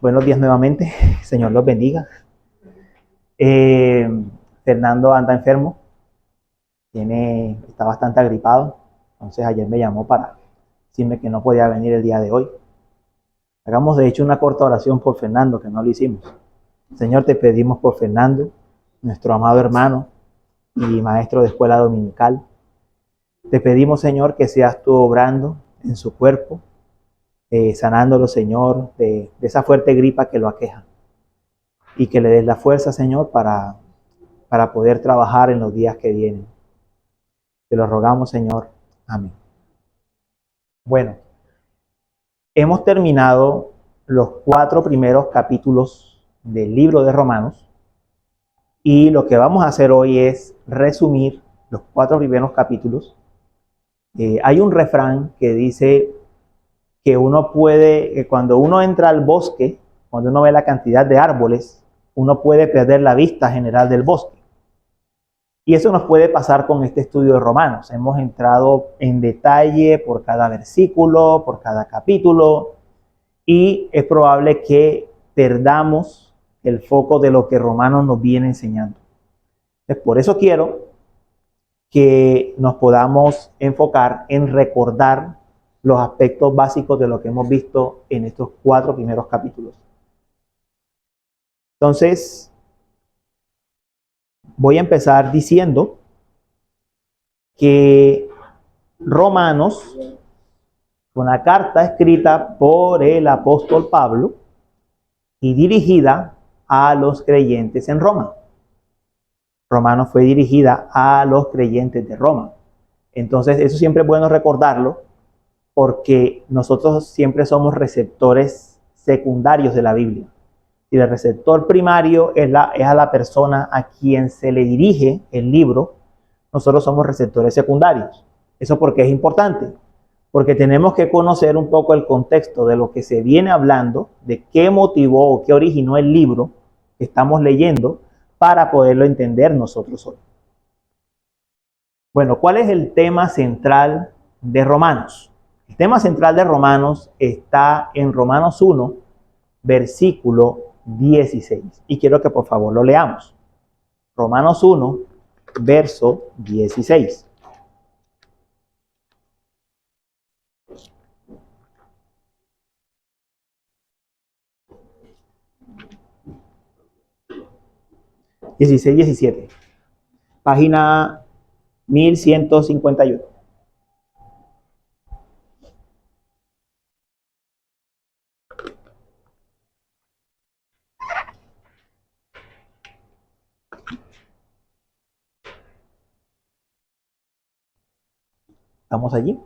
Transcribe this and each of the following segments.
Buenos días nuevamente, Señor los bendiga. Fernando anda enfermo, está bastante agripado, entonces ayer me llamó para decirme que no podía venir el día de hoy. Hagamos de hecho una corta oración por Fernando, que no lo hicimos. Señor, te pedimos por Fernando, nuestro amado hermano y maestro de escuela dominical. Te pedimos, Señor, que seas tú obrando en su cuerpo, sanándolo, Señor, de esa fuerte gripa que lo aqueja. Y que le des la fuerza, Señor, para poder trabajar en los días que vienen. Te lo rogamos, Señor. Amén. Bueno, hemos terminado los 4 primeros capítulos del libro de Romanos y lo que vamos a hacer hoy es resumir los 4 primeros capítulos. Hay un refrán que dice que uno puede, cuando uno entra al bosque, cuando uno ve la cantidad de árboles, uno puede perder la vista general del bosque. Y eso nos puede pasar con este estudio de Romanos. Hemos entrado en detalle por cada versículo, por cada capítulo, y es probable que perdamos el foco de lo que Romanos nos viene enseñando. Entonces, por eso quiero que nos podamos enfocar en recordar los aspectos básicos de lo que hemos visto en estos 4 primeros capítulos. Entonces, voy a empezar diciendo que Romanos, una carta escrita por el apóstol Pablo y dirigida a los creyentes en Roma. Romanos fue dirigida a los creyentes de Roma. Entonces, eso siempre es bueno recordarlo, porque nosotros siempre somos receptores secundarios de la Biblia. Y el receptor primario es a la persona a quien se le dirige el libro. Nosotros somos receptores secundarios. ¿Eso porque es importante? Porque tenemos que conocer un poco el contexto de lo que se viene hablando, de qué motivó o qué originó el libro que estamos leyendo para poderlo entender nosotros hoy. Bueno, ¿cuál es el tema central de Romanos? El tema central de Romanos está en Romanos 1, versículo 16. Y quiero que por favor lo leamos. Romanos 1, verso 16. ...16, 17... página 1151. ¿Estamos allí?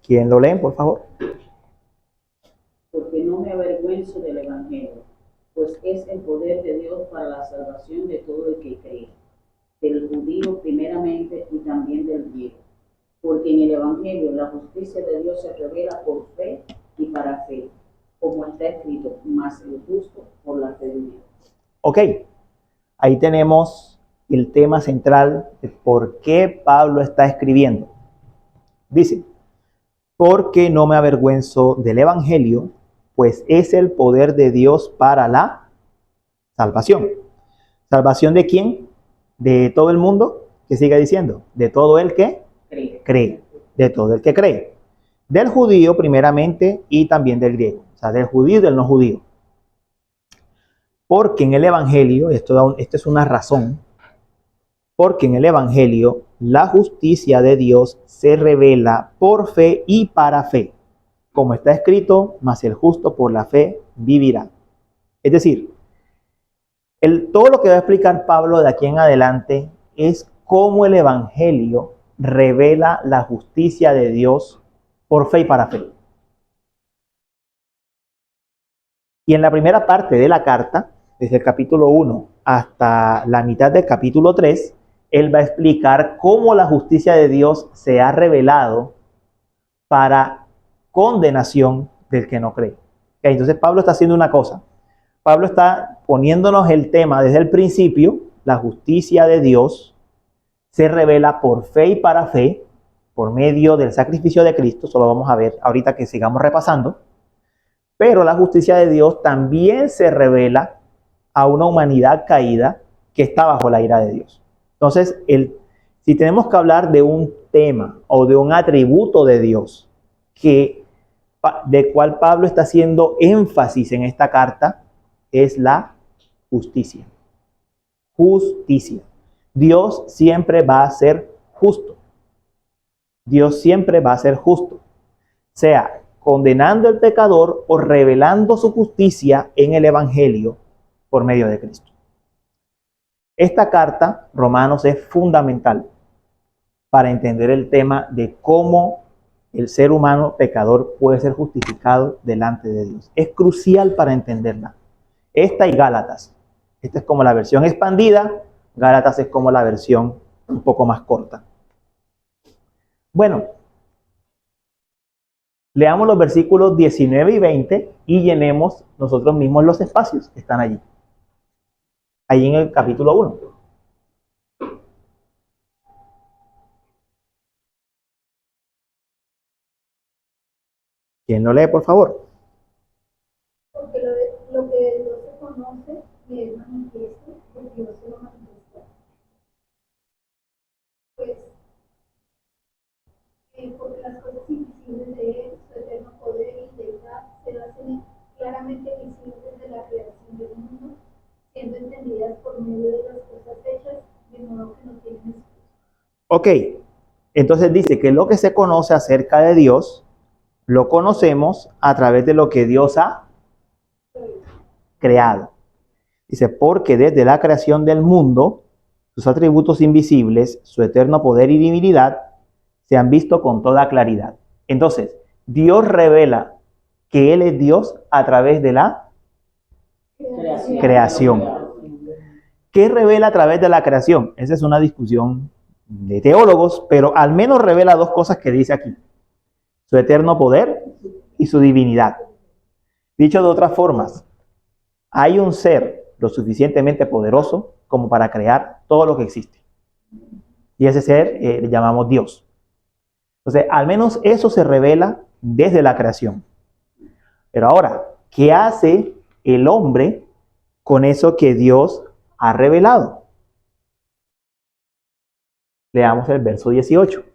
¿Quién lo lee, por favor? Porque no me avergüenzo del Evangelio, pues es el poder de Dios para la salvación de todo el que cree, del judío primeramente y también del griego. Porque en el Evangelio la justicia de Dios se revela por fe y para fe, como está escrito, mas el justo por la fe vivirá. Ok, ahí tenemos el tema central de por qué Pablo está escribiendo. Dice, porque no me avergüenzo del Evangelio, pues es el poder de Dios para la salvación. ¿Salvación de quién? ¿De todo el mundo? ¿Qué sigue diciendo? De todo el que cree. De todo el que cree. Del judío primeramente y también del griego. O sea, del judío y del no judío. Porque en el Evangelio, esto es una razón, porque en el Evangelio la justicia de Dios se revela por fe y para fe. Como está escrito, mas el justo por la fe vivirá. Es decir, todo lo que va a explicar Pablo de aquí en adelante es cómo el Evangelio revela la justicia de Dios por fe y para fe. Y en la primera parte de la carta, desde el capítulo 1 hasta la mitad del capítulo 3, él va a explicar cómo la justicia de Dios se ha revelado para condenación del que no cree. Entonces Pablo está haciendo una cosa. Pablo está poniéndonos el tema desde el principio. La justicia de Dios se revela por fe y para fe, por medio del sacrificio de Cristo. Eso lo vamos a ver ahorita que sigamos repasando. Pero la justicia de Dios también se revela a una humanidad caída que está bajo la ira de Dios. Entonces, si tenemos que hablar de un tema o de un atributo de Dios de cual Pablo está haciendo énfasis en esta carta, es la justicia. Justicia. Dios siempre va a ser justo. Dios siempre va a ser justo. Sea condenando al pecador o revelando su justicia en el Evangelio por medio de Cristo. Esta carta, Romanos, es fundamental para entender el tema de cómo el ser humano pecador puede ser justificado delante de Dios. Es crucial para entenderla. Esta y Gálatas. Esta es como la versión expandida, Gálatas es como la versión un poco más corta. Bueno, leamos los versículos 19 y 20 y llenemos nosotros mismos los espacios que están allí. Allí en el capítulo 1. ¿Quién lo lee, por favor? Porque lo que de Dios se conoce y es manifiesto, porque Dios se lo manifiesta. Pues, porque las cosas invisibles de Él, su eterno poder y deidad, se hacen claramente visibles de la creación del mundo, siendo entendidas por medio de las cosas hechas, de modo que no tienen excusa. Ok, entonces dice que lo que se conoce acerca de Dios, lo conocemos a través de lo que Dios ha creado. Dice, porque desde la creación del mundo, sus atributos invisibles, su eterno poder y divinidad, se han visto con toda claridad. Entonces, Dios revela que Él es Dios a través de la creación. ¿Qué revela a través de la creación? Esa es una discusión de teólogos, pero al menos revela dos cosas que dice aquí. Su eterno poder y su divinidad. Dicho de otras formas, hay un ser lo suficientemente poderoso como para crear todo lo que existe. Y ese ser le llamamos Dios. Entonces, al menos eso se revela desde la creación. Pero ahora, ¿qué hace el hombre con eso que Dios ha revelado? Leamos el verso 18.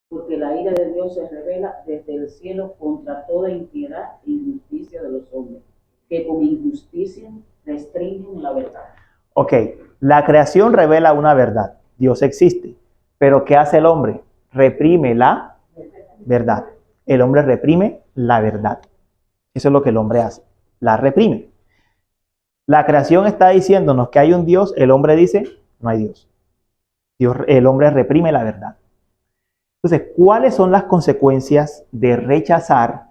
Porque la ira de Dios se revela desde el cielo contra toda impiedad e injusticia de los hombres, que con injusticia restringen la verdad. Ok, la creación revela una verdad. Dios existe. Pero ¿qué hace el hombre? Reprime la verdad. El hombre reprime la verdad. Eso es lo que el hombre hace. La reprime. La creación está diciéndonos que hay un Dios. El hombre dice, no hay Dios. El hombre reprime la verdad. Entonces, ¿cuáles son las consecuencias de rechazar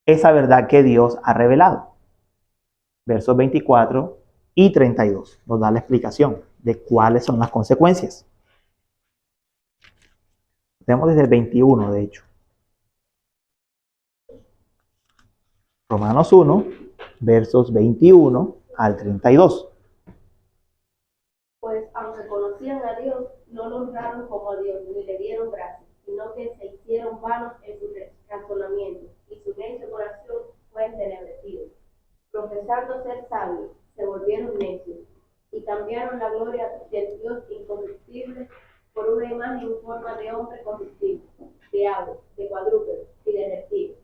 esa verdad que Dios ha revelado? Versos 24 y 32 nos da la explicación de cuáles son las consecuencias. Tenemos desde el 21, de hecho. Romanos 1, versos 21 al 32. Pues aunque conocían a Dios, no lo honraron como a Dios, ni le dieron gracias, sino que se hicieron vanos en sus razonamientos, y su necio corazón fue entenebrecido. Profesando ser sabios, se volvieron necios, y cambiaron la gloria del Dios incorruptible por una imagen en forma de hombre corruptible, de ave, de cuadrúpedo y de reptil.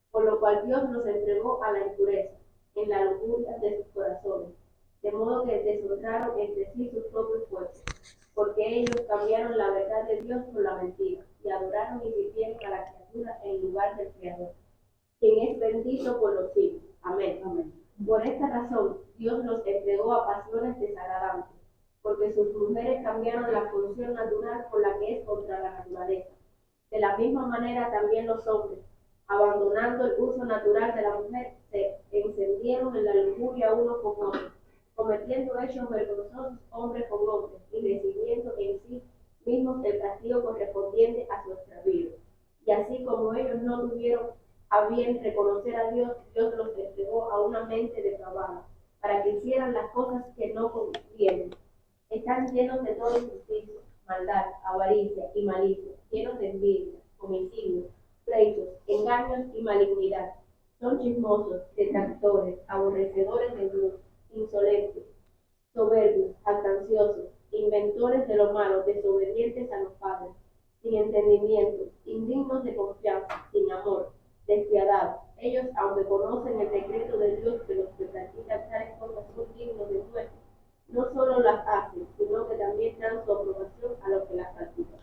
Por lo cual Dios los entregó a la impureza, en la lujuria de sus corazones, de modo que deshonraron entre sí sus propios cuerpos, porque ellos cambiaron la verdad de Dios por la mentira, y adoraron y sirvieron a la criatura en lugar del Creador, quien es bendito por los siglos. Amén. Amén. Por esta razón, Dios los entregó a pasiones desagradables, porque sus mujeres cambiaron la función natural por la que es contra la naturaleza. De la misma manera también los hombres, abandonando el uso natural de la mujer, se encendieron en la lujuria uno con otro, cometiendo hechos vergonzosos hombres con hombres, y recibiendo en sí mismos el castigo correspondiente a su extravío. Y así como ellos no tuvieron a bien reconocer a Dios, Dios los entregó a una mente depravada, para que hicieran las cosas que no convienen. Están llenos de toda injusticia, maldad, avaricia y malicia, llenos de envidia, homicidio, pleitos, engaños y malignidad. Son chismosos, detractores, aborrecedores de Dios, insolentes, soberbios, jactanciosos, inventores de lo malo, desobedientes a los padres, sin entendimiento, indignos de confianza, sin amor, despiadados. Ellos, aunque conocen el decreto de Dios que los que practican tales cosas son dignos de muerte, no solo las hacen, sino que también dan su aprobación a los que las practican.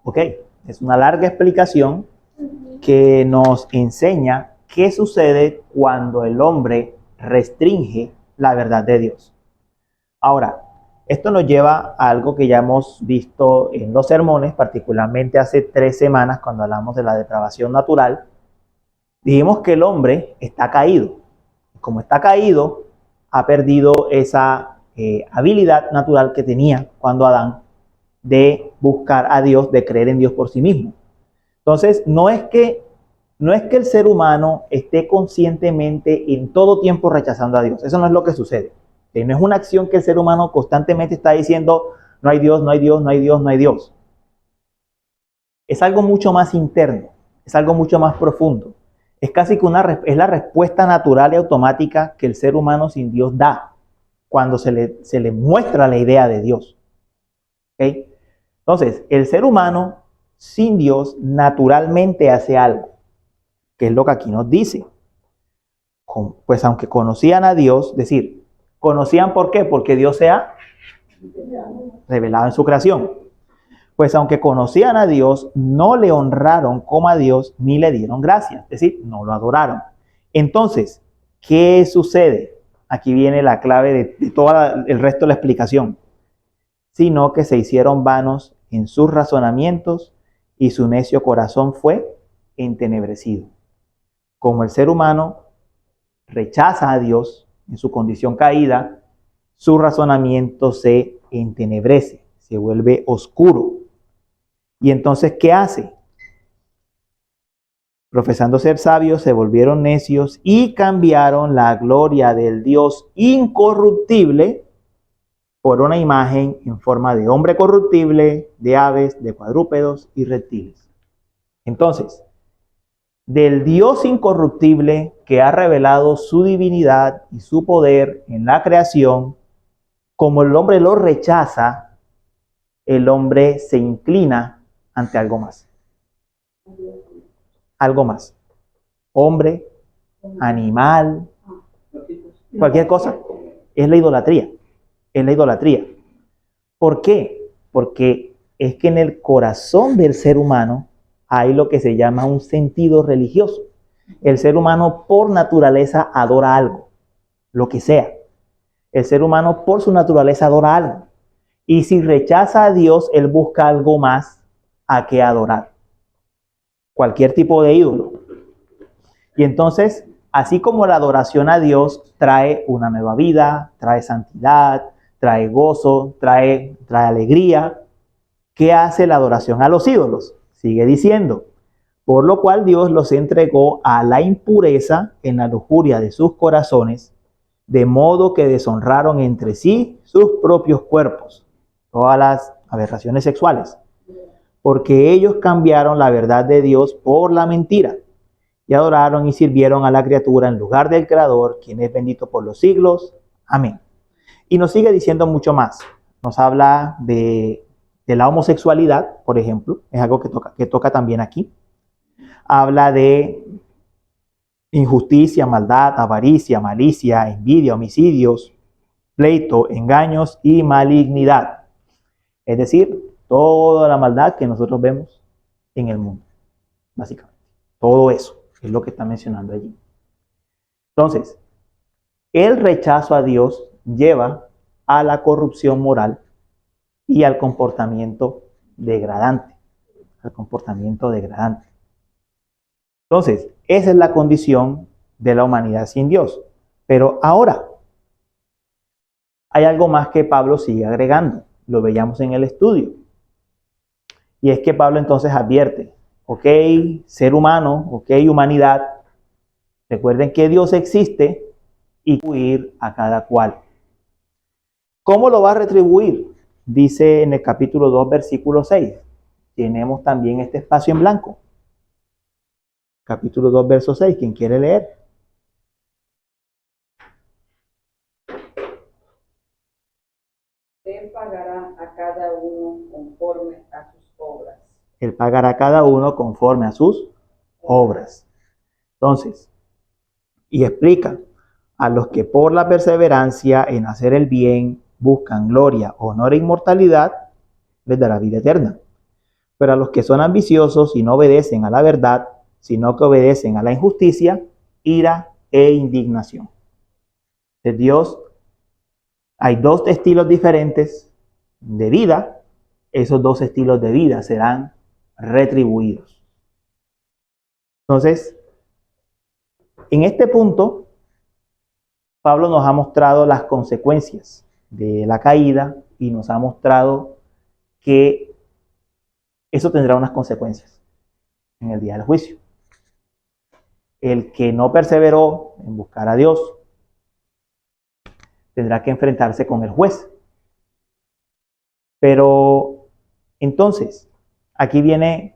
Ok, es una larga explicación que nos enseña qué sucede cuando el hombre restringe la verdad de Dios. Ahora, esto nos lleva a algo que ya hemos visto en los sermones, particularmente hace 3 semanas cuando hablamos de la depravación natural. Dijimos que el hombre está caído. Como está caído, ha perdido esa habilidad natural que tenía cuando Adán de buscar a Dios, de creer en Dios por sí mismo. Entonces, no es que el ser humano esté conscientemente en todo tiempo rechazando a Dios. Eso no es lo que sucede. No es una acción que el ser humano constantemente está diciendo, no hay Dios, no hay Dios, no hay Dios, no hay Dios. Es algo mucho más interno, es algo mucho más profundo. Es casi que es la respuesta natural y automática que el ser humano sin Dios da cuando se le muestra la idea de Dios. ¿Okay? Entonces, el ser humano sin Dios naturalmente hace algo, que es lo que aquí nos dice. Pues aunque conocían a Dios, es decir, ¿conocían por qué? Porque Dios se ha revelado en su creación. Pues aunque conocían a Dios, no le honraron como a Dios ni le dieron gracias. Es decir, no lo adoraron. Entonces, ¿qué sucede? Aquí viene la clave de todo el resto de la explicación. Sino que se hicieron vanos en sus razonamientos y su necio corazón fue entenebrecido. Como el ser humano rechaza a Dios en su condición caída, su razonamiento se entenebrece, se vuelve oscuro. Y entonces, ¿qué hace? Profesando ser sabios, se volvieron necios y cambiaron la gloria del Dios incorruptible por una imagen en forma de hombre corruptible, de aves, de cuadrúpedos y reptiles. Entonces, del Dios incorruptible que ha revelado su divinidad y su poder en la creación, como el hombre lo rechaza, el hombre se inclina ante algo más. Algo más. Hombre, animal, cualquier cosa. Es la idolatría. Es la idolatría. ¿Por qué? Porque es que en el corazón del ser humano hay lo que se llama un sentido religioso. El ser humano por naturaleza adora algo, lo que sea. El ser humano por su naturaleza adora algo. Y si rechaza a Dios, él busca algo más a que adorar. Cualquier tipo de ídolo. Y entonces, así como la adoración a Dios trae una nueva vida, trae santidad, trae gozo, trae alegría, ¿qué hace la adoración a los ídolos? Sigue diciendo, por lo cual Dios los entregó a la impureza en la lujuria de sus corazones, de modo que deshonraron entre sí sus propios cuerpos, todas las aberraciones sexuales, porque ellos cambiaron la verdad de Dios por la mentira, y adoraron y sirvieron a la criatura en lugar del Creador, quien es bendito por los siglos. Amén. Y nos sigue diciendo mucho más. Nos habla de la homosexualidad, por ejemplo, es algo que toca también aquí. Habla de injusticia, maldad, avaricia, malicia, envidia, homicidios, pleito, engaños y malignidad. Es decir, toda la maldad que nosotros vemos en el mundo, básicamente. Todo eso es lo que está mencionando allí. Entonces, el rechazo a Dios lleva a la corrupción moral y al comportamiento degradante. Entonces, esa es la condición de la humanidad sin Dios. Pero ahora, hay algo más que Pablo sigue agregando. Lo veíamos en el estudio. Y es que Pablo entonces advierte, ok, ser humano, ok, humanidad, recuerden que Dios existe y retribuir a cada cual. ¿Cómo lo va a retribuir? Dice en el capítulo 2, versículo 6. Tenemos también este espacio en blanco. capítulo 2, verso 6. ¿Quién quiere leer? Él pagará a cada uno conforme a sus obras. Él pagará a cada uno conforme a sus obras. Entonces, y explica, a los que por la perseverancia en hacer el bien buscan gloria, honor e inmortalidad, les dará vida eterna. Pero a los que son ambiciosos y no obedecen a la verdad, sino que obedecen a la injusticia, ira e indignación. De Dios hay dos estilos diferentes de vida. Esos dos estilos de vida serán retribuidos. Entonces, en este punto, Pablo nos ha mostrado las consecuencias de la caída y nos ha mostrado que eso tendrá unas consecuencias en el día del juicio. El que no perseveró en buscar a Dios tendrá que enfrentarse con el juez. Pero entonces, aquí viene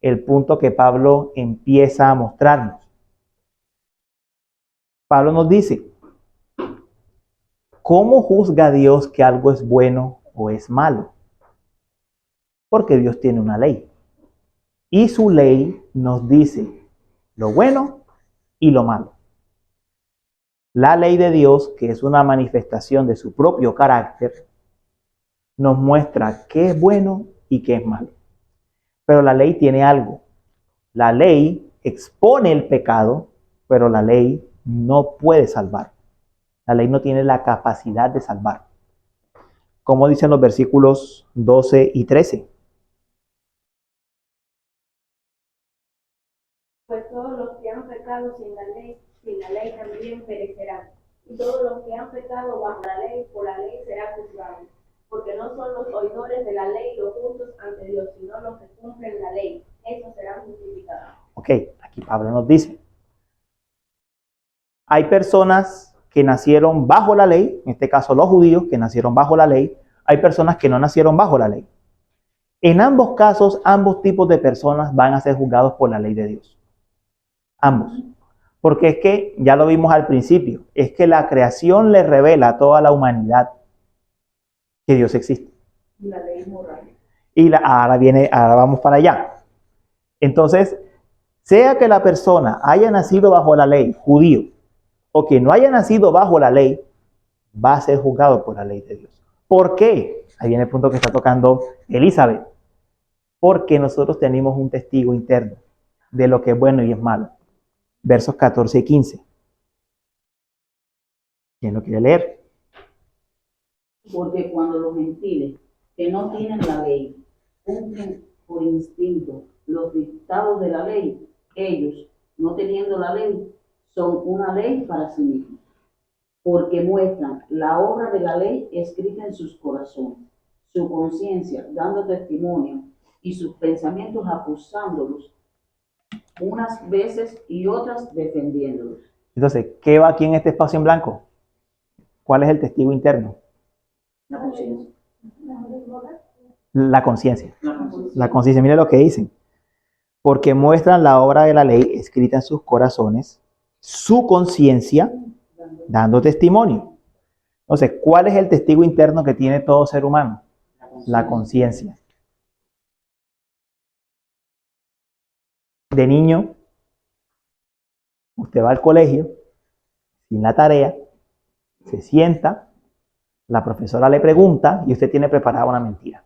el punto que Pablo empieza a mostrarnos. Pablo nos dice, ¿cómo juzga Dios que algo es bueno o es malo? Porque Dios tiene una ley. Y su ley nos dice lo bueno y lo malo. La ley de Dios, que es una manifestación de su propio carácter, nos muestra qué es bueno y qué es malo. Pero la ley tiene algo. La ley expone el pecado, pero la ley no puede salvar. La ley no tiene la capacidad de salvar. Como dicen los versículos 12 y 13. Pues todos los que han pecado sin la ley también perecerán. Y todos los que han pecado bajo la ley, por la ley serán juzgados. Porque no son los oidores de la ley los justos ante Dios, sino los que cumplen la ley. Esos serán justificados. Ok, aquí Pablo nos dice, hay personas que nacieron bajo la ley, en este caso los judíos que nacieron bajo la ley, hay personas que no nacieron bajo la ley. En ambos casos, ambos tipos de personas van a ser juzgados por la ley de Dios. Ambos. Porque es que, ya lo vimos al principio, es que la creación le revela a toda la humanidad que Dios existe. La ley moral. Y ahora vamos para allá. Entonces, sea que la persona haya nacido bajo la ley, judío, o que no haya nacido bajo la ley, va a ser juzgado por la ley de Dios. ¿Por qué? Ahí viene el punto que está tocando Elizabeth. Porque nosotros tenemos un testigo interno de lo que es bueno y es malo. Versos 14 y 15. ¿Quién lo quiere leer? Porque cuando los gentiles que no tienen la ley cumplen por instinto los dictados de la ley, ellos, no teniendo la ley, son una ley para sí mismos, porque muestran la obra de la ley escrita en sus corazones, su conciencia dando testimonio y sus pensamientos acusándolos, unas veces y otras defendiéndolos. Entonces, ¿qué va aquí en este espacio en blanco? ¿Cuál es el testigo interno? La conciencia. La conciencia. La conciencia. La conciencia, mire lo que dicen. Porque muestran la obra de la ley escrita en sus corazones, su conciencia, dando testimonio. Entonces, ¿cuál es el testigo interno que tiene todo ser humano? La conciencia. De niño, usted va al colegio, sin la tarea, se sienta, la profesora le pregunta y usted tiene preparada una mentira.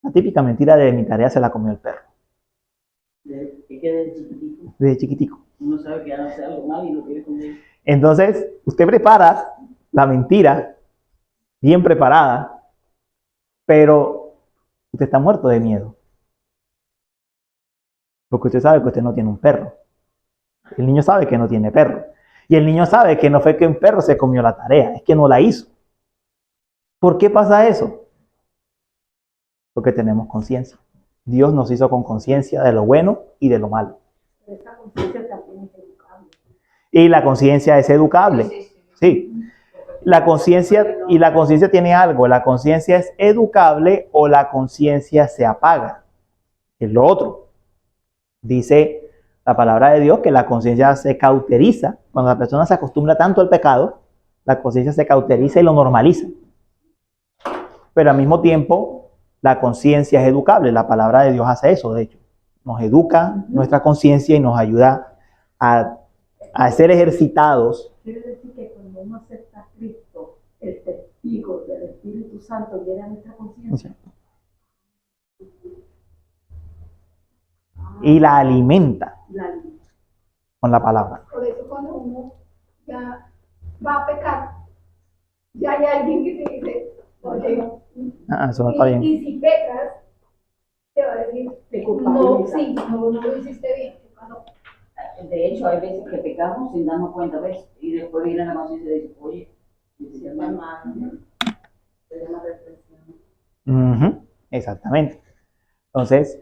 La típica mentira de mi tarea se la comió el perro. Es que desde chiquitico Desde chiquitico. uno sabe que hace algo mal y lo quiere comer. Entonces, usted prepara la mentira, bien preparada, pero usted está muerto de miedo. Porque usted sabe que usted no tiene un perro. El niño sabe que no tiene perro. Y el niño sabe que no fue que un perro se comió la tarea, es que no la hizo. ¿Por qué pasa eso? Porque tenemos conciencia. Dios nos hizo con conciencia de lo bueno y de lo malo. Esta conciencia también es educable. Y la conciencia es educable. Sí. La conciencia tiene algo. La conciencia es educable o la conciencia se apaga. Es lo otro. Dice La palabra de Dios, que la conciencia se cauteriza. Cuando la persona se acostumbra tanto al pecado, la conciencia se cauteriza y lo normaliza. Pero al mismo tiempo, la conciencia es educable. La palabra de Dios hace eso, de hecho. Nos educa nuestra conciencia y nos ayuda a ser ejercitados. Quiere decir que cuando uno acepta a Cristo, el testigo del Espíritu Santo viene a nuestra conciencia. Y la alimenta con la palabra. Por eso cuando uno ya va a pecar, ya hay alguien que te dice, oye, Eso no está bien. y si pecas, te va a decir, no, sí, no lo hiciste bien. No. De hecho, hay veces que pecamos sin darnos cuenta, ¿ves? Y después viene la conciencia y dice, oye, dice hermano, se llama reflexión. Exactamente. Entonces,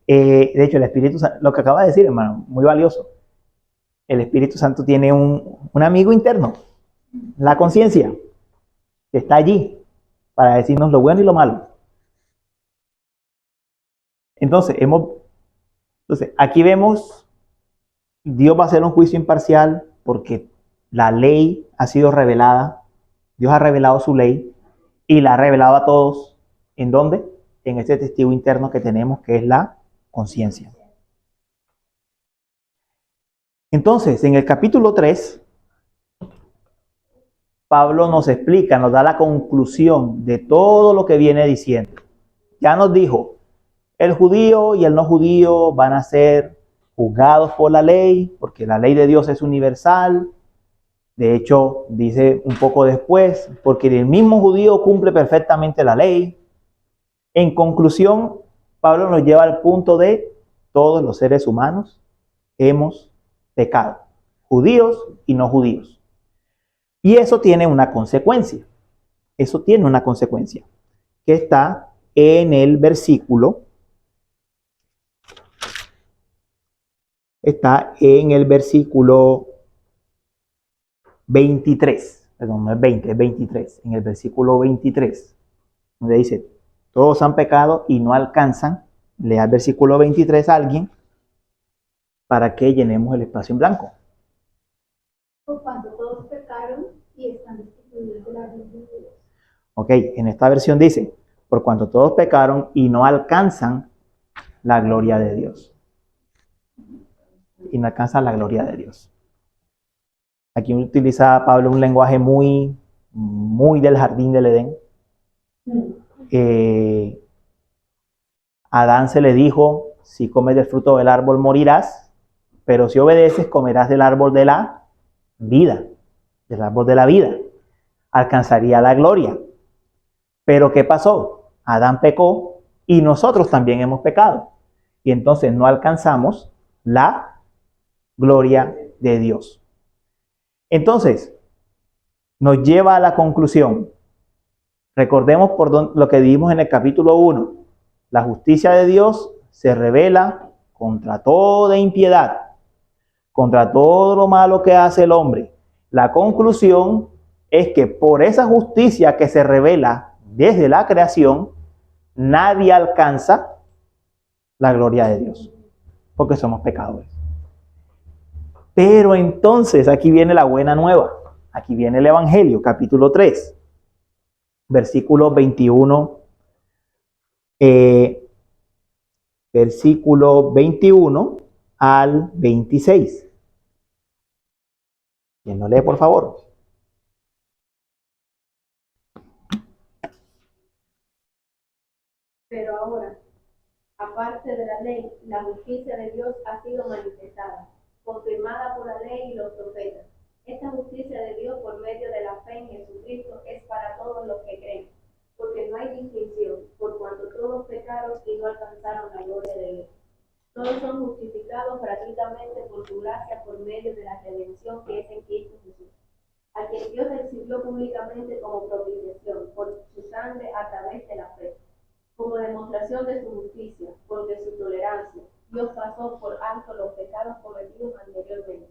de hecho, el Espíritu Santo, lo que acaba de decir, hermano, muy valioso. El Espíritu Santo tiene un amigo interno, la conciencia, que está allí para decirnos lo bueno y lo malo. Entonces, aquí vemos, Dios va a hacer un juicio imparcial porque la ley ha sido revelada. Dios ha revelado su ley y la ha revelado a todos. ¿En dónde? En este testigo interno que tenemos, que es la conciencia. Entonces, en el capítulo 3, Pablo nos explica, nos da la conclusión de todo lo que viene diciendo. Ya nos dijo, el judío y el no judío van a ser juzgados por la ley, porque la ley de Dios es universal. De hecho, dice un poco después, porque el mismo judío cumple perfectamente la ley. En conclusión, Pablo nos lleva al punto de todos los seres humanos hemos pecado, judíos y no judíos. Y eso tiene una consecuencia. Eso tiene una consecuencia que está en el versículo. Está en el versículo 23. Perdón, no es 20, es 23. En el versículo 23, donde dice, todos han pecado y no alcanzan. Lea el versículo 23 a alguien para que llenemos el espacio en blanco. Por cuanto todos pecaron y están destituidos de la gloria de Dios. Ok, en esta versión dice, por cuanto todos pecaron y no alcanzan la gloria de Dios. Y no alcanzan la gloria de Dios. Aquí utiliza Pablo un lenguaje muy del jardín del Edén. A Adán se le dijo, si comes del fruto del árbol morirás, pero si obedeces comerás del árbol de la vida, del árbol de la vida. Alcanzaría la gloria. Pero ¿qué pasó? Adán pecó y nosotros también hemos pecado. Y entonces no alcanzamos la gloria de Dios. Entonces, nos lleva a la conclusión. Recordemos lo que dijimos en el capítulo 1. La justicia de Dios se revela contra toda impiedad, contra todo lo malo que hace el hombre. La conclusión es que por esa justicia que se revela desde la creación, nadie alcanza la gloria de Dios, porque somos pecadores. Pero entonces aquí viene la buena nueva. Aquí viene el Evangelio, capítulo 3, versículo 21. Versículo 21 al 26. ¿Quién lo lee, por favor? Pero ahora, aparte de la ley, la justicia de Dios ha sido manifestada, confirmada por la ley y los profetas. Esta justicia de Dios por medio de la fe en Jesucristo es para todos los que creen, porque no hay distinción, por cuanto todos pecaron y no alcanzaron la gloria de Dios. Todos son justificados gratuitamente por su gracia por medio de la redención que es en Cristo Jesús, a quien Dios recibió públicamente como propiciación por su sangre a través de la fe, como demostración de su justicia, porque su tolerancia, Dios pasó por alto los pecados cometidos anteriormente,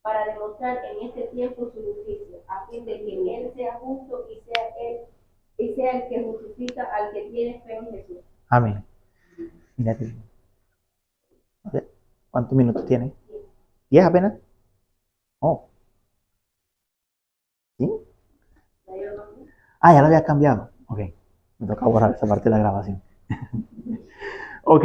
para demostrar en este tiempo su justicia, a fin de que Él sea justo y sea el que justifica al que tiene fe en Jesús. Amén. Mírate. ¿Cuántos minutos tiene? ¿10 apenas? Oh. ¿Sí? Ah, ya lo había cambiado. Ok. Me toca borrar esa parte de la grabación. Ok.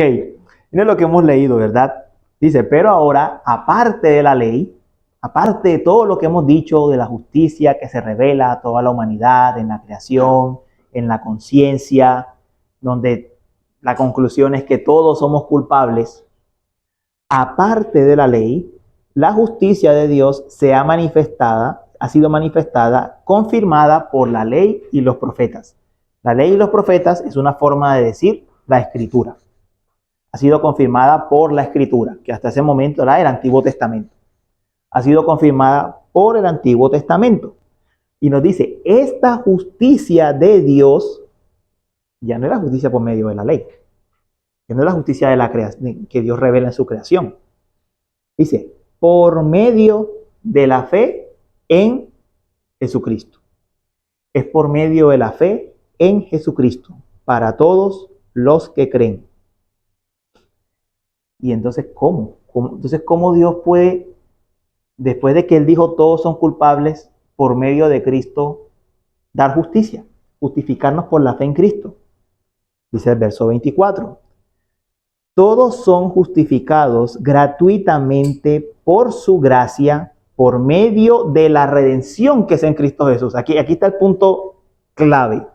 Miren lo que hemos leído, ¿verdad? Dice, pero ahora, aparte de la ley, aparte de todo lo que hemos dicho de la justicia que se revela a toda la humanidad, en la creación, en la conciencia, donde la conclusión es que todos somos culpables, aparte de la ley, la justicia de Dios ha sido manifestada, confirmada por la ley y los profetas. La ley y los profetas es una forma de decir la escritura. Ha sido confirmada por la escritura, que hasta ese momento era el Antiguo Testamento. Ha sido confirmada por el Antiguo Testamento. Y nos dice, esta justicia de Dios ya no es la justicia por medio de la ley. Ya no es la justicia de la creación que Dios revela en su creación. Dice, por medio de la fe en Jesucristo. Es por medio de la fe en Jesucristo para todos los que creen. Y entonces, ¿cómo? Entonces, ¿cómo Dios puede, después de que Él dijo todos son culpables, por medio de Cristo, dar justicia? Justificarnos por la fe en Cristo. Dice el verso 24. Todos son justificados gratuitamente por su gracia, por medio de la redención que es en Cristo Jesús. Aquí está el punto clave.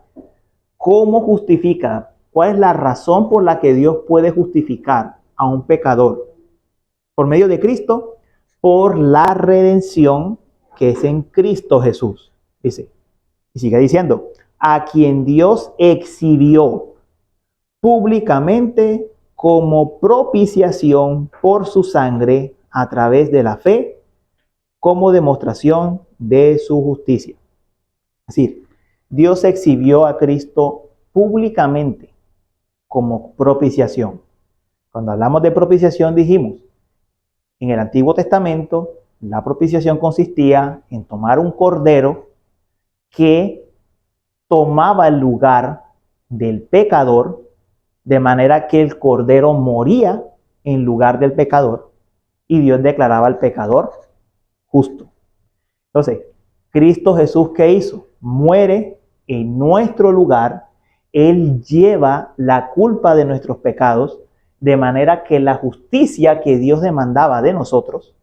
¿Cómo justifica? ¿Cuál es la razón por la que Dios puede justificar a un pecador? Por medio de Cristo, por la redención que es en Cristo Jesús. Dice, y sigue diciendo, a quien Dios exhibió públicamente como propiciación por su sangre a través de la fe, como demostración de su justicia. Es decir, Dios exhibió a Cristo públicamente como propiciación. Cuando hablamos de propiciación dijimos, en el Antiguo Testamento, la propiciación consistía en tomar un cordero que tomaba el lugar del pecador, de manera que el cordero moría en lugar del pecador y Dios declaraba al pecador justo. Entonces, Cristo Jesús, ¿qué hizo? Muere en nuestro lugar. Él lleva la culpa de nuestros pecados, de manera que la justicia que Dios demandaba de nosotros,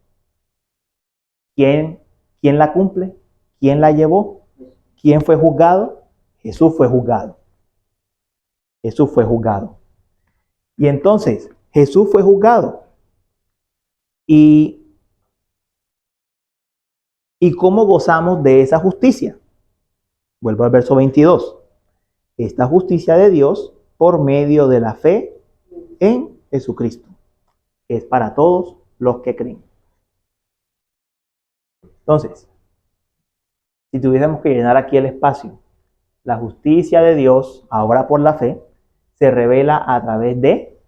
¿quién la cumple? ¿Quién la llevó? ¿Quién fue juzgado? Jesús fue juzgado. Jesús fue juzgado. Y entonces, Jesús fue juzgado. ¿Y cómo gozamos de esa justicia? Vuelvo al verso 22. Esta justicia de Dios por medio de la fe en Jesucristo. Es para todos los que creen. Entonces, si tuviésemos que llenar aquí el espacio, la justicia de Dios, ahora por la fe, se revela a través de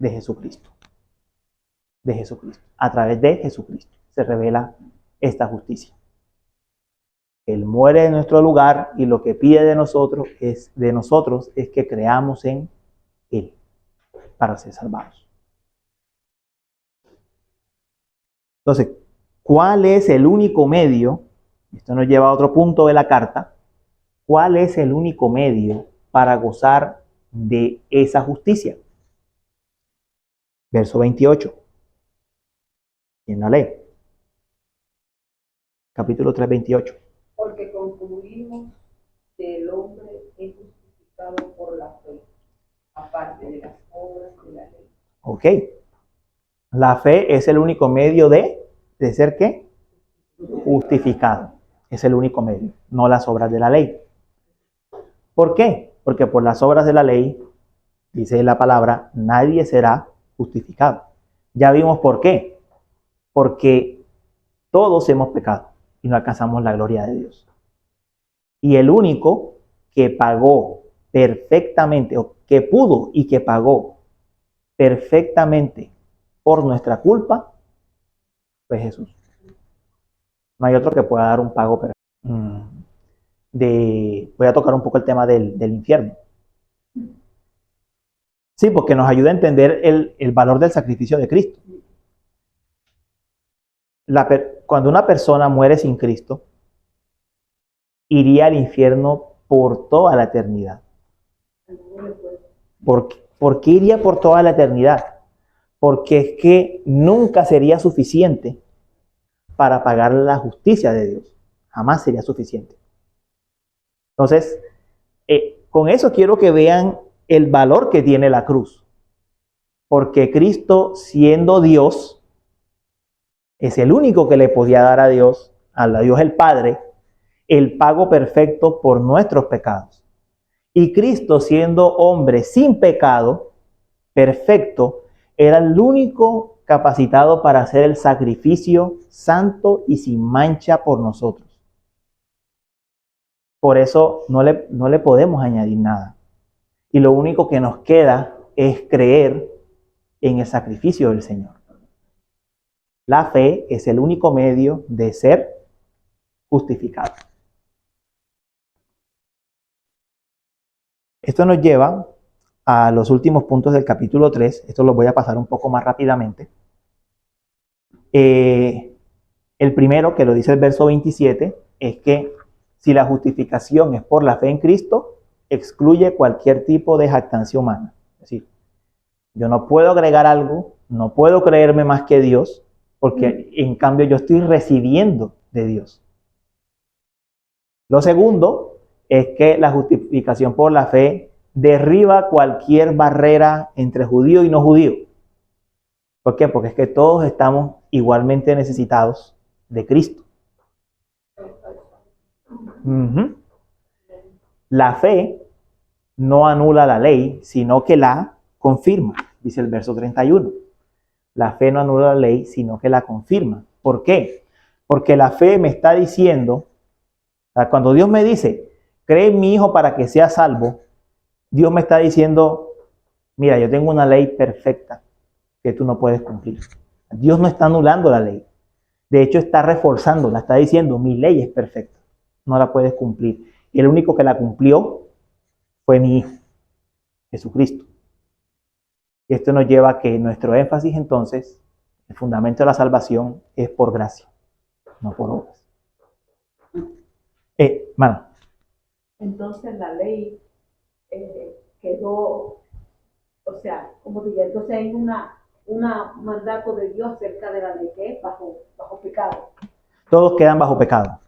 Jesucristo. De Jesucristo. A través de Jesucristo se revela esta justicia. Él muere en nuestro lugar y lo que pide de nosotros es que creamos en Él para ser salvados. Entonces, ¿cuál es el único medio? Esto nos lleva a otro punto de la carta. ¿Cuál es el único medio para gozar de esa justicia? Verso 28. ¿Quién la lee? Capítulo 3, 28. Porque concluimos que el hombre es justificado por la fe, aparte de las obras de la ley. Ok. La fe es el único medio de ser ¿qué? Justificado. Es el único medio, no las obras de la ley. ¿Por qué? Porque por las obras de la ley, dice la palabra, nadie será justificado. Ya vimos por qué. Porque todos hemos pecado y no alcanzamos la gloria de Dios. Y el único que pagó perfectamente, o que pudo y que pagó perfectamente por nuestra culpa, fue Jesús. No hay otro que pueda dar un pago perfecto. Voy a tocar un poco el tema del infierno. Sí, porque nos ayuda a entender el valor del sacrificio de Cristo. Cuando una persona muere sin Cristo, iría al infierno por toda la eternidad. ¿Por qué iría por toda la eternidad? Porque es que nunca sería suficiente para pagar la justicia de Dios. Jamás sería suficiente. Entonces, con eso quiero que vean el valor que tiene la cruz. Porque Cristo, siendo Dios, es el único que le podía dar a Dios el Padre, el pago perfecto por nuestros pecados. Y Cristo, siendo hombre sin pecado, perfecto, era el único capacitado para hacer el sacrificio santo y sin mancha por nosotros. Por eso no le podemos añadir nada. Y lo único que nos queda es creer en el sacrificio del Señor. La fe es el único medio de ser justificado. Esto nos lleva a los últimos puntos del capítulo 3. Esto los voy a pasar un poco más rápidamente. El primero, que lo dice el verso 27, es que si la justificación es por la fe en Cristo, excluye cualquier tipo de jactancia humana. Es decir, yo no puedo agregar algo, no puedo creerme más que Dios, porque en cambio yo estoy recibiendo de Dios. Lo segundo es que la justificación por la fe derriba cualquier barrera entre judío y no judío. ¿Por qué? Porque es que todos estamos igualmente necesitados de Cristo. La fe no anula la ley, sino que la confirma, dice el verso 31. La fe no anula la ley, sino que la confirma. ¿Por qué? Porque la fe me está diciendo, cuando Dios me dice, cree en mi Hijo para que sea salvo, Dios me está diciendo, mira, yo tengo una ley perfecta que tú no puedes cumplir. Dios no está anulando la ley. De hecho, está reforzándola, está diciendo, mi ley es perfecta, no la puedes cumplir. Y el único que la cumplió fue mi Hijo, Jesucristo. Y esto nos lleva a que nuestro énfasis entonces, el fundamento de la salvación, es por gracia, no por obras. Mano. Entonces la ley quedó, o sea, como diría, entonces hay un mandato de Dios acerca de la ley que es bajo pecado. Todos quedan bajo pecado.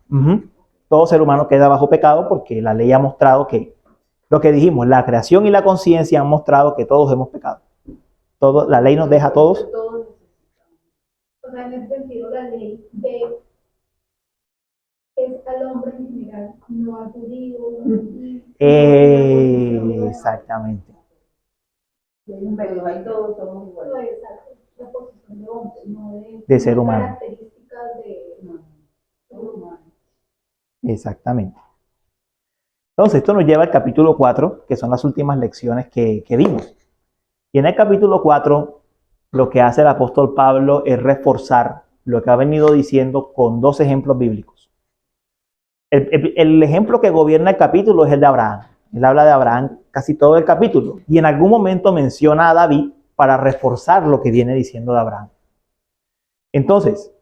Todo ser humano queda bajo pecado porque la ley ha mostrado que, lo que dijimos, la creación y la conciencia han mostrado que todos hemos pecado. La ley nos deja a todos. O sea, en ese sentido, la ley es al hombre en general, no al judío. Exactamente. Pero ahí todos somos iguales. La posición de hombre, no de ser humano. Características de ser humano. Exactamente. Entonces, esto nos lleva al capítulo 4, que son las últimas lecciones que vimos. Y en el capítulo 4, lo que hace el apóstol Pablo es reforzar lo que ha venido diciendo con dos ejemplos bíblicos. El ejemplo que gobierna el capítulo es el de Abraham. Él habla de Abraham casi todo el capítulo. Y en algún momento menciona a David para reforzar lo que viene diciendo de Abraham. Entonces,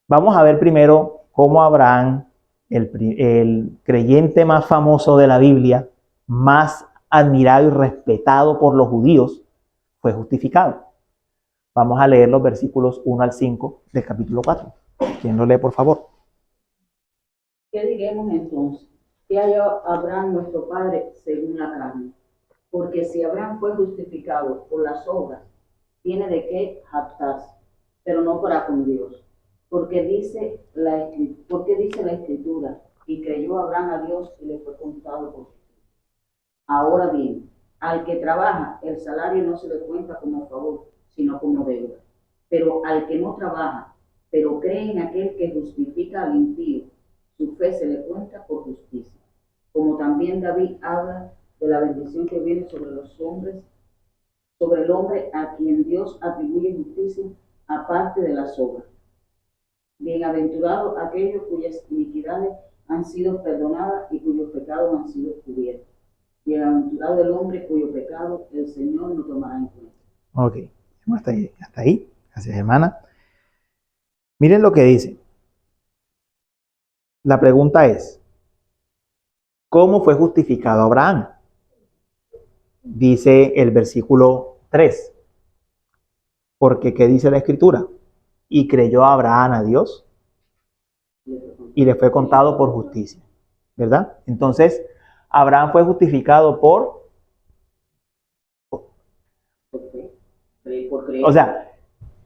vamos a ver primero cómo Abraham, el creyente más famoso de la Biblia, más admirado y respetado por los judíos, fue justificado. Vamos a leer los versículos 1 al 5 del capítulo 4. ¿Quién lo lee, por favor? ¿Qué diremos entonces? ¿Qué halló Abraham nuestro padre según la carne? Porque si Abraham fue justificado por las obras, tiene de qué jactarse, pero no para con Dios. Porque dice la Escritura, y creyó Abraham a Dios y le fue contado por justicia. Ahora bien, al que trabaja, el salario no se le cuenta como favor, sino como deuda. Pero al que no trabaja, pero cree en aquel que justifica al impío, su fe se le cuenta por justicia. Como también David habla de la bendición que viene sobre los hombres, sobre el hombre a quien Dios atribuye justicia aparte de las obras. Bienaventurados aquellos cuyas iniquidades han sido perdonadas y cuyos pecados han sido cubiertos. Bienaventurado el hombre cuyo pecado el Señor no tomará en cuenta. Ok, hasta ahí. Gracias, hermana. Miren lo que dice. La pregunta es, ¿cómo fue justificado Abraham? Dice el versículo 3. Porque, ¿qué dice la Escritura? Y creyó Abraham a Dios y le fue contado por justicia. ¿Verdad? Entonces, Abraham fue justificado por... O sea,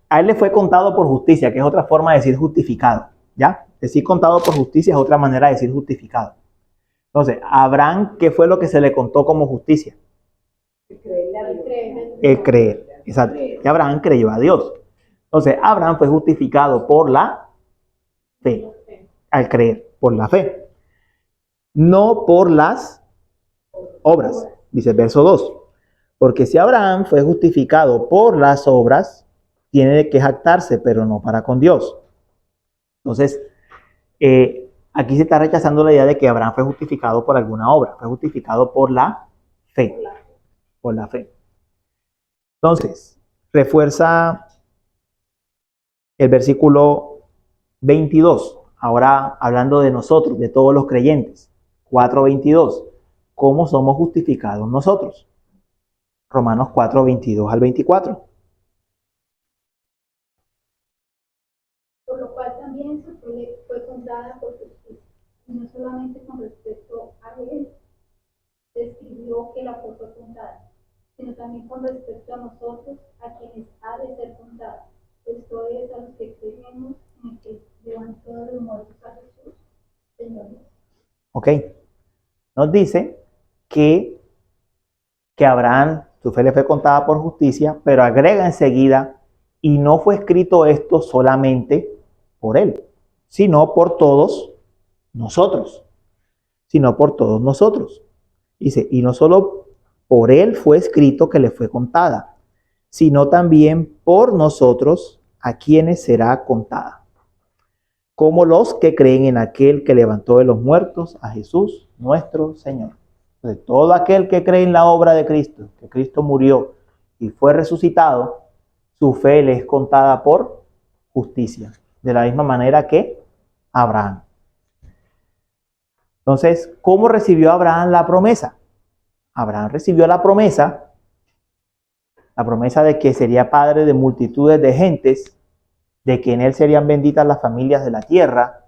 a él le fue contado por justicia, que es otra forma de decir justificado. ¿Ya? Decir contado por justicia es otra manera de decir justificado. Entonces, Abraham, ¿qué fue lo que se le contó como justicia? El creer. Exacto. Y Abraham creyó a Dios. Entonces, Abraham fue justificado por la fe. Al creer, por la fe. No por las obras. Dice el verso 2. Porque si Abraham fue justificado por las obras, tiene que jactarse, pero no para con Dios. Entonces, aquí se está rechazando la idea de que Abraham fue justificado por alguna obra. Fue justificado por la fe. Por la fe. Entonces, refuerza el versículo 22. Ahora hablando de nosotros, de todos los creyentes. 4:22. ¿Cómo somos justificados nosotros? Romanos 4:22 al 24. Por lo cual también fue contada por justicia, y no solamente con respecto a él, describió que la fue contada, sino también con respecto a nosotros, a quienes ha de ser contada. Esto es, a los que creemos en el que levantó de los muertos a Jesús, Señor. Ok. Nos dice que Abraham, su fe le fue contada por justicia, pero agrega enseguida, y no fue escrito esto solamente por él, sino por todos nosotros. Sino por todos nosotros. Dice, y no solo por él fue escrito que le fue contada, sino también por nosotros a quienes será contada. Como los que creen en aquel que levantó de los muertos a Jesús, nuestro Señor. Entonces, todo aquel que cree en la obra de Cristo, que Cristo murió y fue resucitado, su fe le es contada por justicia, de la misma manera que Abraham. Entonces, ¿cómo recibió Abraham la promesa? Abraham recibió la promesa de que sería padre de multitudes de gentes, de que en él serían benditas las familias de la tierra.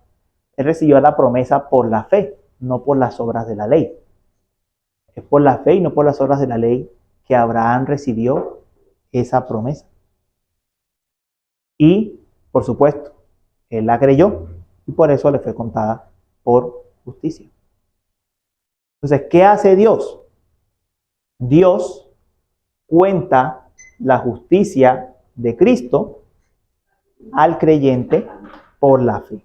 Él recibió la promesa por la fe, no por las obras de la ley. Es por la fe y no por las obras de la ley que Abraham recibió esa promesa. Y, por supuesto, él la creyó y por eso le fue contada por justicia. Entonces, ¿qué hace Dios? Dios cuenta la justicia de Cristo al creyente por la fe.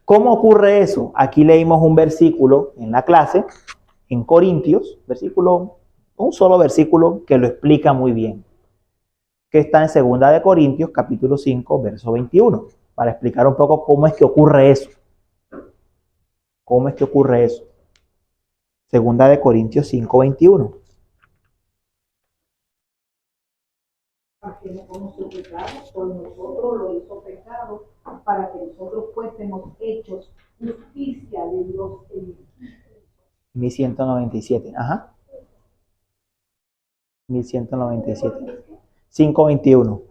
¿Cómo ocurre eso? Aquí leímos un versículo en la clase, en Corintios, un solo versículo que lo explica muy bien, que está en 2 de Corintios, capítulo 5, verso 21, para explicar un poco cómo es que ocurre eso. ¿Cómo es que ocurre eso? 2 de Corintios 5, 21. Porque no conoció pecado, por nosotros lo hizo pecado, para que nosotros fuésemos hechos justicia de Dios en él. 1197, ajá. 1197. 5:21.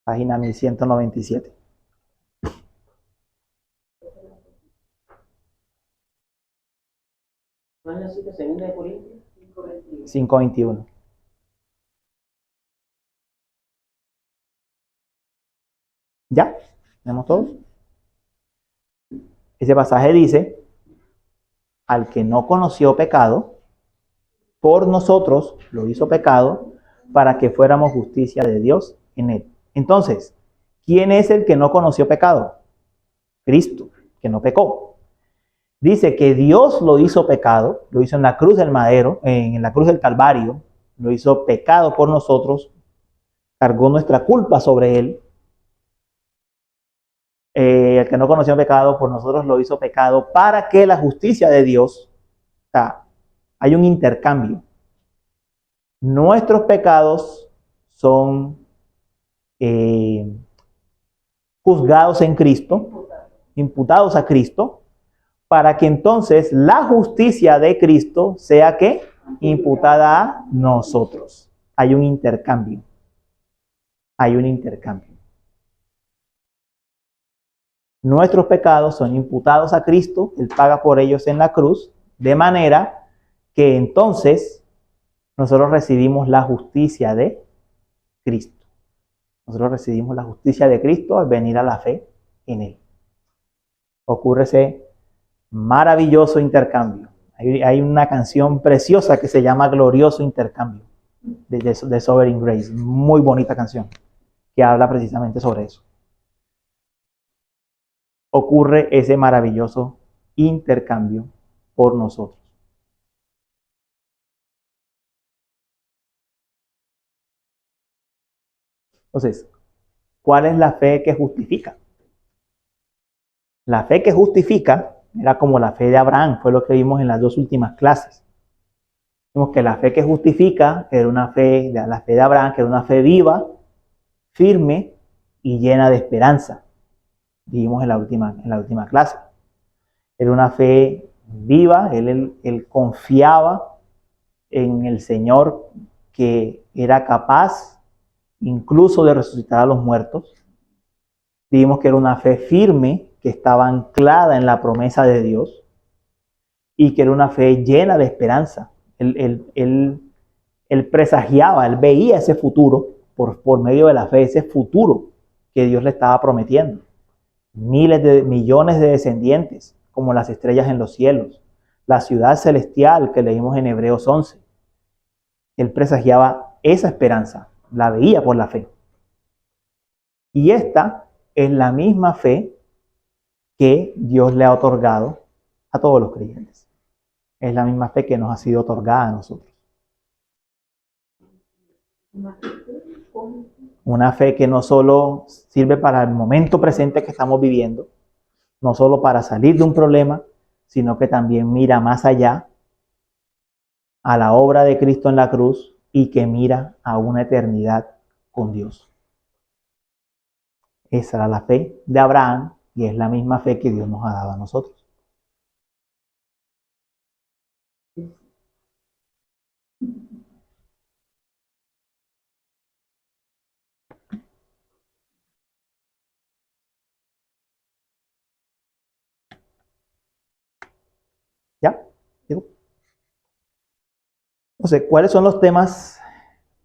Página 1197. ¿Cuál es la cita? 2 de Corintios 5:21. ¿Ya? ¿Tenemos todos? Ese pasaje dice, al que no conoció pecado, por nosotros lo hizo pecado, para que fuéramos justicia de Dios en él. Entonces, ¿quién es el que no conoció pecado? Cristo, que no pecó. Dice que Dios lo hizo pecado, lo hizo en la cruz del madero, en la cruz del Calvario, lo hizo pecado por nosotros, cargó nuestra culpa sobre él. El que no conoció pecado por nosotros lo hizo pecado para que la justicia de Dios, o sea, hay un intercambio. Nuestros pecados son juzgados en Cristo, imputados a Cristo, para que entonces la justicia de Cristo sea ¿qué? Imputada a nosotros. Hay un intercambio. Hay un intercambio. Nuestros pecados son imputados a Cristo, Él paga por ellos en la cruz, de manera que entonces nosotros recibimos la justicia de Cristo. Nosotros recibimos la justicia de Cristo al venir a la fe en Él. Ocurre ese maravilloso intercambio. Hay una canción preciosa que se llama Glorioso Intercambio, de Sovereign Grace. Muy bonita canción, que habla precisamente sobre eso. Ocurre ese maravilloso intercambio por nosotros. Entonces, ¿cuál es la fe que justifica? La fe que justifica era como la fe de Abraham, fue lo que vimos en las dos últimas clases. Vimos que la fe que justifica era la fe de Abraham, que era una fe viva, firme y llena de esperanza. Vimos en la última clase. Era una fe viva, él confiaba en el Señor, que era capaz incluso de resucitar a los muertos. Vimos que era una fe firme, que estaba anclada en la promesa de Dios, y que era una fe llena de esperanza. Él presagiaba, él veía ese futuro por medio de la fe, ese futuro que Dios le estaba prometiendo. Millones de descendientes, como las estrellas en los cielos, la ciudad celestial que leímos en Hebreos 11. Él presagiaba esa esperanza, la veía por la fe. Y esta es la misma fe que Dios le ha otorgado a todos los creyentes. Es la misma fe que nos ha sido otorgada a nosotros. Una fe que no solo sirve para el momento presente que estamos viviendo, no solo para salir de un problema, sino que también mira más allá a la obra de Cristo en la cruz y que mira a una eternidad con Dios. Esa era la fe de Abraham y es la misma fe que Dios nos ha dado a nosotros. ¿Ya? ¿Digo? Entonces, ¿cuáles son los temas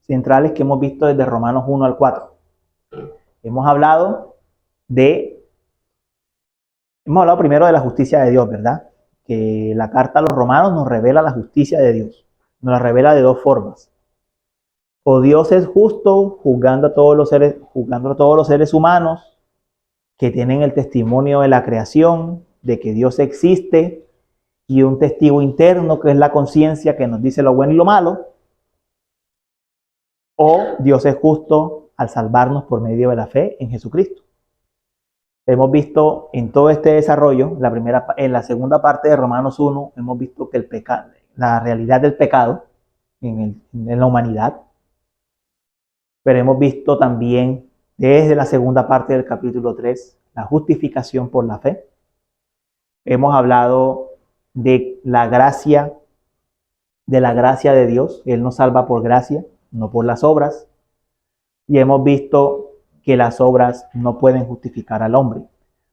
centrales que hemos visto desde Romanos 1 al 4? Hemos hablado primero de la justicia de Dios, ¿verdad? Que la carta a los romanos nos revela la justicia de Dios. Nos la revela de dos formas. O Dios es justo juzgando a todos los seres humanos que tienen el testimonio de la creación, de que Dios existe, y un testigo interno que es la conciencia que nos dice lo bueno y lo malo. O Dios es justo al salvarnos por medio de la fe en Jesucristo. Hemos visto en todo este desarrollo, en la segunda parte de Romanos 1, hemos visto que la realidad del pecado en la humanidad. Pero hemos visto también desde la segunda parte del capítulo 3 la justificación por la fe. Hemos hablado de la gracia de Dios. Él nos salva por gracia, no por las obras. Y hemos visto que las obras no pueden justificar al hombre.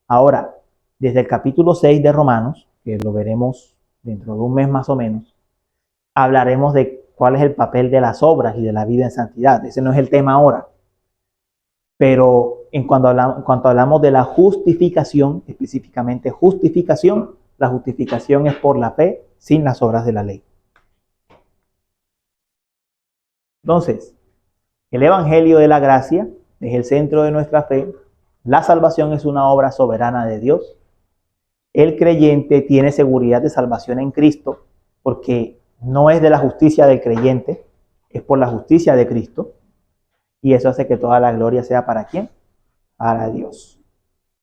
Ahora, desde el capítulo 6 de Romanos, que lo veremos dentro de un mes más o menos, hablaremos de cuál es el papel de las obras y de la vida en santidad. Ese no es el tema ahora. Pero en cuanto hablamos de la justificación, específicamente justificación, la justificación es por la fe, sin las obras de la ley. Entonces, el Evangelio de la gracia es el centro de nuestra fe. La salvación es una obra soberana de Dios. El creyente tiene seguridad de salvación en Cristo porque no es de la justicia del creyente, es por la justicia de Cristo. Y eso hace que toda la gloria sea ¿para quién? Para Dios.